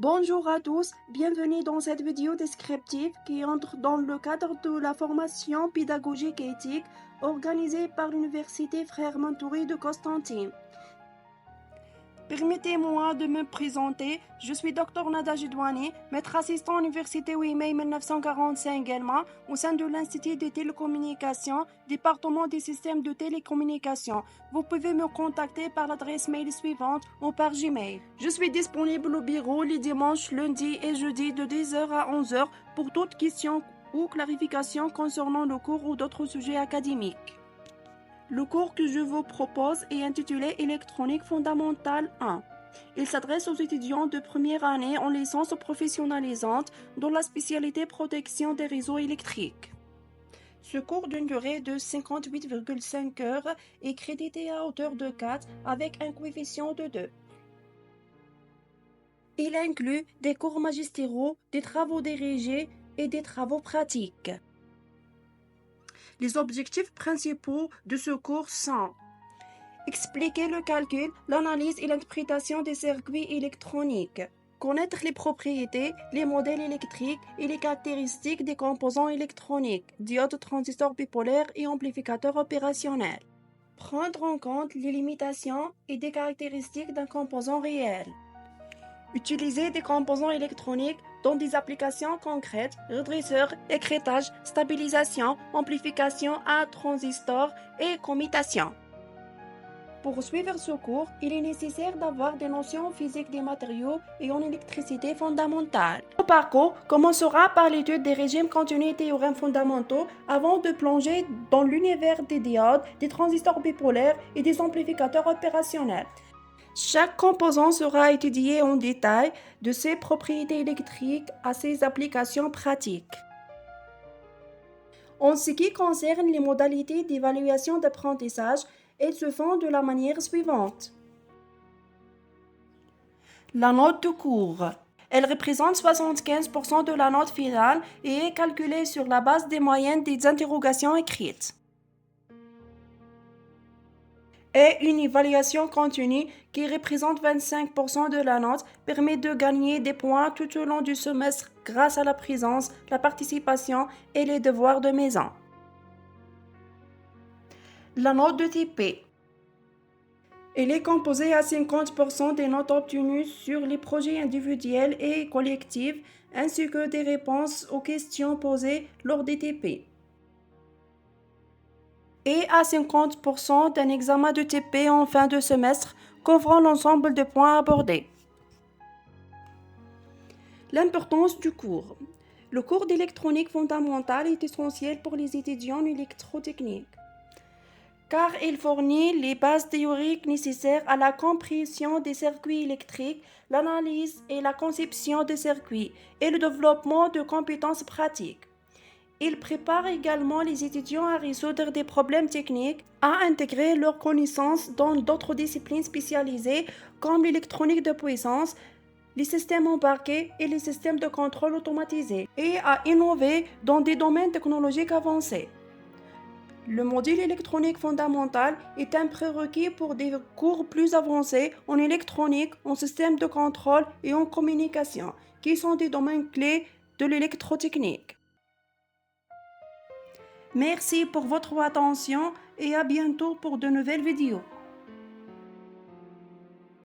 Bonjour à tous, bienvenue dans cette vidéo descriptive qui entre dans le cadre de la formation pédagogique et éthique organisée par l'Université Frères Mantouri de Constantine. Permettez-moi de me présenter, je suis Dr Nada Jidouani, maître assistant à l'Université 8 mai 1945 également, au sein de l'Institut des télécommunications, département des systèmes de télécommunications. Vous pouvez me contacter par l'adresse mail suivante ou par Gmail. Je suis disponible au bureau les dimanches, lundis et jeudis de 10h à 11h pour toute question ou clarification concernant le cours ou d'autres sujets académiques. Le cours que je vous propose est intitulé Électronique fondamentale 1. Il s'adresse aux étudiants de première année en licence professionnalisante dans la spécialité protection des réseaux électriques. Ce cours d'une durée de 58,5 heures est crédité à hauteur de 4 avec un coefficient de 2. Il inclut des cours magistraux, des travaux dirigés et des travaux pratiques. Les objectifs principaux de ce cours sont expliquer le calcul, l'analyse et l'interprétation des circuits électroniques, connaître les propriétés, les modèles électriques et les caractéristiques des composants électroniques, diodes, transistors bipolaires et amplificateurs opérationnels, prendre en compte les limitations et des caractéristiques d'un composant réel, utiliser des composants électroniques dans des applications concrètes, redresseurs, écrêtage, stabilisation, amplification à transistors et commutation. Pour suivre ce cours, il est nécessaire d'avoir des notions en physique des matériaux et en électricité fondamentale. Le parcours commencera par l'étude des régimes continus et théorèmes fondamentaux avant de plonger dans l'univers des diodes, des transistors bipolaires et des amplificateurs opérationnels. Chaque composant sera étudié en détail, de ses propriétés électriques à ses applications pratiques. En ce qui concerne les modalités d'évaluation d'apprentissage, elles se font de la manière suivante. La note de cours. Elle représente 75% de la note finale et est calculée sur la base des moyennes des interrogations écrites. Et une évaluation continue qui représente 25% de la note permet de gagner des points tout au long du semestre grâce à la présence, la participation et les devoirs de maison. La note de type P. Elle est composée à 50% des notes obtenues sur les projets individuels et collectifs ainsi que des réponses aux questions posées lors des TP. Et à 50% d'un examen de TP en fin de semestre couvrant l'ensemble des points abordés. L'importance du cours. Le cours d'électronique fondamentale est essentiel pour les étudiants en électrotechnique, car il fournit les bases théoriques nécessaires à la compréhension des circuits électriques, l'analyse et la conception des circuits et le développement de compétences pratiques. Il prépare également les étudiants à résoudre des problèmes techniques, à intégrer leurs connaissances dans d'autres disciplines spécialisées comme l'électronique de puissance, les systèmes embarqués et les systèmes de contrôle automatisés, et à innover dans des domaines technologiques avancés. Le module électronique fondamental est un prérequis pour des cours plus avancés en électronique, en système de contrôle et en communication, qui sont des domaines clés de l'électrotechnique. Merci pour votre attention et à bientôt pour de nouvelles vidéos.